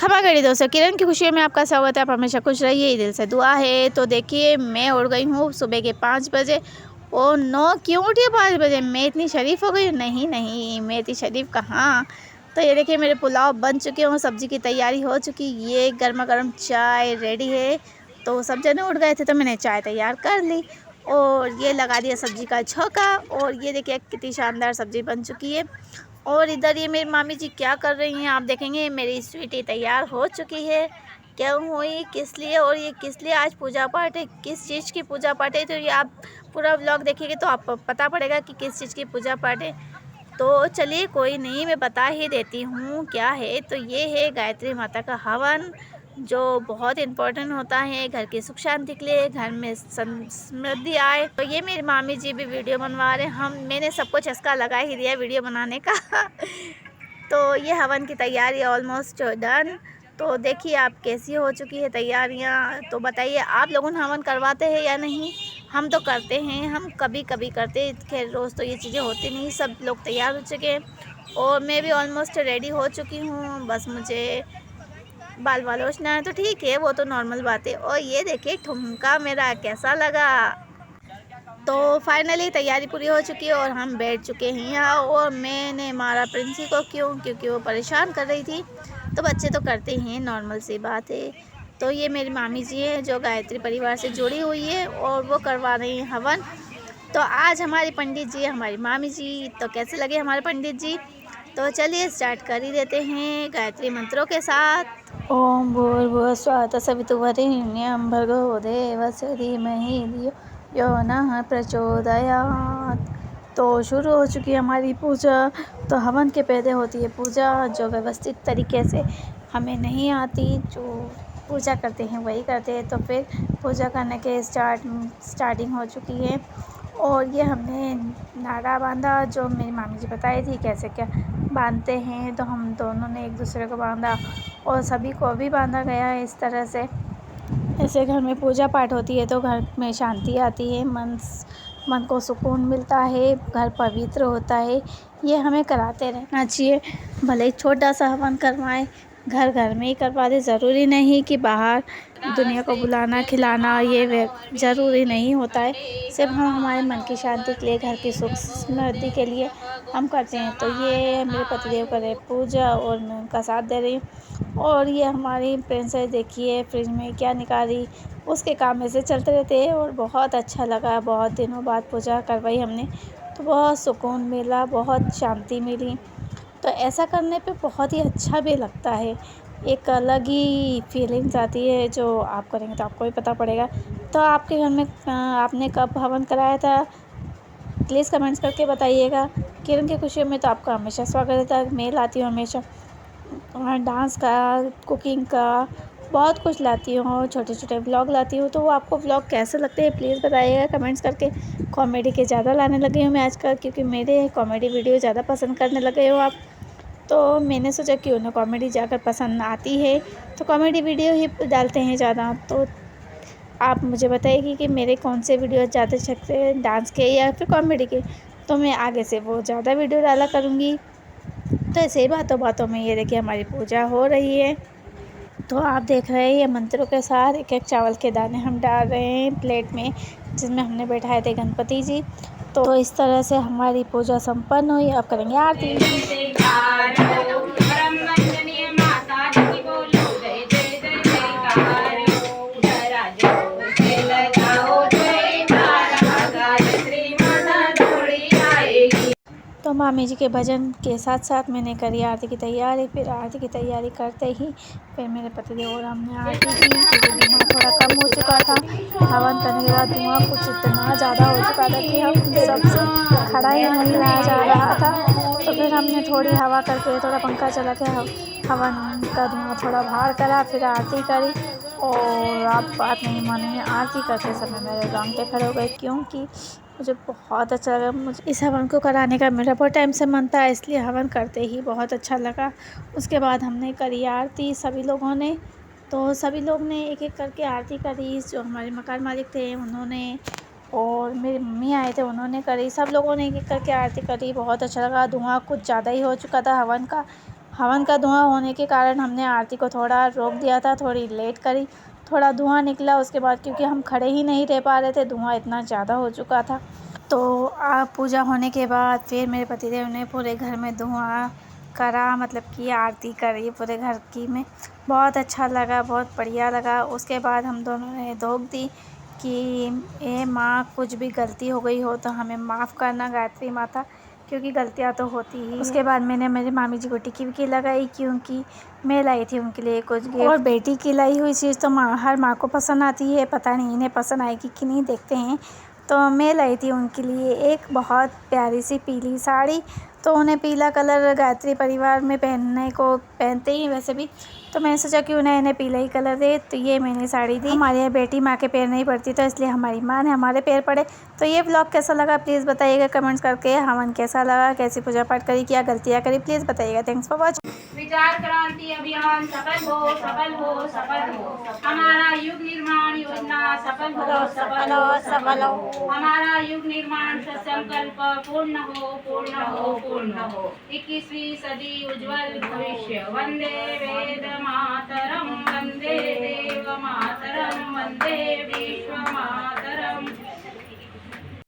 क्षमा करिए दोस्तों, किरण की खुशियों में आपका स्वागत है। आप हमेशा खुश रहिए, यही दिल से दुआ है। तो देखिए, मैं उठ गई हूँ सुबह के 5 बजे। Oh no! क्यों उठी है 5 बजे? मैं इतनी शरीफ हो गई हूँ? नहीं, नहीं, मैं इतनी शरीफ कहाँ। तो ये देखिए, मेरे पुलाव बन चुके हों, सब्ज़ी की तैयारी हो चुकी, ये गरमा-गरम चाय रेडी है। तो सब जने उठ गए थे, तो मैंने चाय तैयार कर ली और ये लगा दिया सब्ज़ी का छौंका और ये देखिए, कितनी शानदार सब्ज़ी बन चुकी है। और इधर ये मेरी मामी जी क्या कर रही हैं आप देखेंगे। मेरी स्वीटी तैयार हो चुकी है। क्यों हुई, किस लिए और ये किस लिए आज पूजा पाठ है, किस चीज़ की पूजा पाठ है, तो ये आप पूरा व्लॉग देखिएगा तो आपको पता पड़ेगा कि किस चीज़ की पूजा पाठ है। तो चलिए कोई नहीं, मैं बता ही देती हूँ क्या है। तो ये है गायत्री माता का हवन, जो बहुत इम्पोर्टेंट होता है घर की सुख शांति के लिए, घर में समृद्धि आए। तो ये मेरी मामी जी भी वीडियो बनवा रहे हैं। मैंने सबको चस्का लगा ही दिया वीडियो बनाने का तो ये हवन की तैयारी ऑलमोस्ट डन। तो देखिए आप कैसी हो चुकी है तैयारियाँ। तो बताइए, आप लोगों हवन करवाते हैं या नहीं? हम तो करते हैं, हम कभी कभी करते हैं, खैर रोज़ तो ये चीज़ें होती नहीं। सब लोग तैयार हो चुके हैं और मैं भी ऑलमोस्ट रेडी हो चुकी हूँ। बस मुझे बाल लोचना है, तो ठीक है, वो तो नॉर्मल बात है। और ये देखिए ठुमका मेरा कैसा लगा। तो फाइनली तैयारी पूरी हो चुकी है और हम बैठ चुके हैं यहाँ। और मैंने मारा प्रिंसी को, क्योंकि वो परेशान कर रही थी। तो बच्चे तो करते हैं, नॉर्मल सी बात है। तो ये मेरी मामी जी है जो गायत्री परिवार से जुड़ी हुई है और वो करवा रही हैं हवन। तो आज हमारे पंडित जी, हमारी मामी जी, तो कैसे लगे हमारे पंडित जी? तो चलिए स्टार्ट कर ही देते हैं गायत्री मंत्रों के साथ। ओम भूर्भुवः स्वः तत्सवितुर्वरेण्यं भर्गो देवस्य धीमहि धियो यो नः प्रचोदयात्। तो शुरू हो चुकी है हमारी पूजा। तो हवन के पहले होती है पूजा, जो व्यवस्थित तरीके से हमें नहीं आती, जो पूजा करते हैं वही करते हैं। तो फिर पूजा करने के स्टार्टिंग हो चुकी है और ये हमने नारा बांधा, जो मेरी मामी जी बताई थी कैसे क्या बांधते हैं। तो हम दोनों ने एक दूसरे को बांधा और सभी को भी बांधा गया है इस तरह से। ऐसे घर में पूजा पाठ होती है तो घर में शांति आती है, मन को सुकून मिलता है, घर पवित्र होता है। ये हमें कराते रहना चाहिए, भले ही छोटा सा हवन करवाएं, घर घर में ही करवा दें। ज़रूरी नहीं कि बाहर दुनिया को बुलाना खिलाना ये ज़रूरी नहीं होता है। सिर्फ हम हमारे मन की शांति के लिए, घर की सुख समृद्धि के लिए हम करते हैं। तो ये मेरे पतिदेव कर रहे पूजा और मैं उनका साथ दे रही हूँ। और ये हमारी प्रिंसेस देखिए फ्रिज में क्या निकाली, उसके काम में से चलते रहते हैं। और बहुत अच्छा लगा, बहुत दिनों बाद पूजा करवाई हमने तो बहुत सुकून मिला, बहुत शांति मिली। तो ऐसा करने पे बहुत ही अच्छा भी लगता है, एक अलग ही फीलिंग्स आती है। जो आप करेंगे तो आपको भी पता पड़ेगा। तो आपके घर में आपने कब हवन कराया था, प्लीज़ कमेंट्स करके बताइएगा। किरण की खुशियों में तो आपका हमेशा स्वागत रहता है। मैं लाती हूँ हमेशा डांस का, कुकिंग का, बहुत कुछ लाती हूँ, छोटे छोटे व्लॉग लाती हूँ। तो वो आपको व्लॉग कैसे लगते हैं प्लीज़ बताइएगा कमेंट्स करके। कॉमेडी के ज़्यादा लाने लगी हूँ मैं आजकल, क्योंकि मेरे कॉमेडी वीडियो ज़्यादा पसंद करने लगे हो आप। तो मैंने सोचा क्यों ना कॉमेडी जाकर पसंद आती है तो कॉमेडी वीडियो ही डालते हैं ज़्यादा। तो आप मुझे बताइए कि मेरे कौन से वीडियो ज़्यादा अच्छे लगते हैं, डांस के या फिर कॉमेडी के। तो मैं आगे से वो ज़्यादा वीडियो डाला करूँगी। तो ऐसे ही बातों बातों में ये देखिए हमारी पूजा हो रही है। तो आप देख रहे हैं ये मंत्रों के साथ एक एक चावल के दाने हम डाल रहे हैं प्लेट में, जिसमें हमने बैठाए थे गणपति जी। तो इस तरह से हमारी पूजा संपन्न हुई। अब करेंगे आरती। तो मामी जी के भजन के साथ साथ मैंने करी आरती की तैयारी। फिर आरती की तैयारी करते ही फिर मेरे पतिदेव और हमने आरती की, क्योंकि धुआं थोड़ा कम हो चुका था। हवन करने के बाद धुआं कुछ इतना ज़्यादा हो चुका था कि हम सबसे खड़ा ही नहीं रहा जा रहा था। तो फिर हमने थोड़ी हवा करके, थोड़ा पंखा चला के हवन का धुआं थोड़ा बाहर करा, फिर आरती करी। और आप बात नहीं मानेंगे, आरती करते समय मेरे रोंगटे खड़े हो गए, क्योंकि मुझे बहुत अच्छा लगा। मुझे इस हवन को कराने का मेरा बहुत टाइम से मन था, इसलिए हवन करते ही बहुत अच्छा लगा। उसके बाद हमने करी आरती सभी लोगों ने। तो सभी लोग ने एक एक करके आरती करी, जो हमारे मकान मालिक थे उन्होंने, और मेरी मम्मी आए थे उन्होंने करी। सब लोगों ने एक एक करके आरती करी, बहुत अच्छा लगा। धुआं कुछ ज़्यादा ही हो चुका था हवन का, हवन का धुआं होने के कारण हमने आरती को थोड़ा रोक दिया था, थोड़ी लेट करी, थोड़ा धुआं निकला उसके बाद, क्योंकि हम खड़े ही नहीं रह पा रहे थे, धुआं इतना ज़्यादा हो चुका था। तो पूजा होने के बाद फिर मेरे पतिदेव ने पूरे घर में धुआं करा, मतलब कि आरती करी पूरे घर की में। बहुत अच्छा लगा, बहुत बढ़िया लगा। उसके बाद हम दोनों ने धोख दी कि ए माँ, कुछ भी गलती हो गई हो तो हमें माफ़ करना गायत्री माता, क्योंकि गलतियाँ तो होती ही हैं। उसके बाद मैंने मेरे मामी जी को टिक्की विक्की लगाई, क्योंकि मैं लाई थी उनके लिए कुछ गिफ्ट। और बेटी की लाई हुई चीज़ तो हर माँ को पसंद आती है, पता नहीं इन्हें पसंद आएगी कि नहीं, देखते हैं। तो मैं लाई थी उनके लिए एक बहुत प्यारी सी पीली साड़ी। तो उन्हें पीला कलर गायत्री परिवार में पहनते ही वैसे भी, तो मैंने सोचा कि इन्हें पीला ही कलर दे, तो ये मैंने साड़ी दी। हमारे यहाँ बेटी माँ के पैर नहीं पड़ती, तो इसलिए हमारी माँ ने हमारे पैर पड़े। तो ये व्लॉग कैसा लगा प्लीज़ बताइएगा कमेंट्स करके। हवन कैसा लगा, कैसी पूजा पाठ करी, क्या गलतियाँ करी, प्लीज़ बताइएगा। Thanks for watching. विचार क्रांति अभियान सफल हो, सफल हो, सफल हो। हमारा युग निर्माण योजना सफल हो, सफल हो, सफल हो। हमारा युग निर्माण संकल्प पूर्ण हो, पूर्ण हो, पूर्ण हो। 21वीं सदी उज्जवल भविष्य। वंदे वेद मातरम, वंदे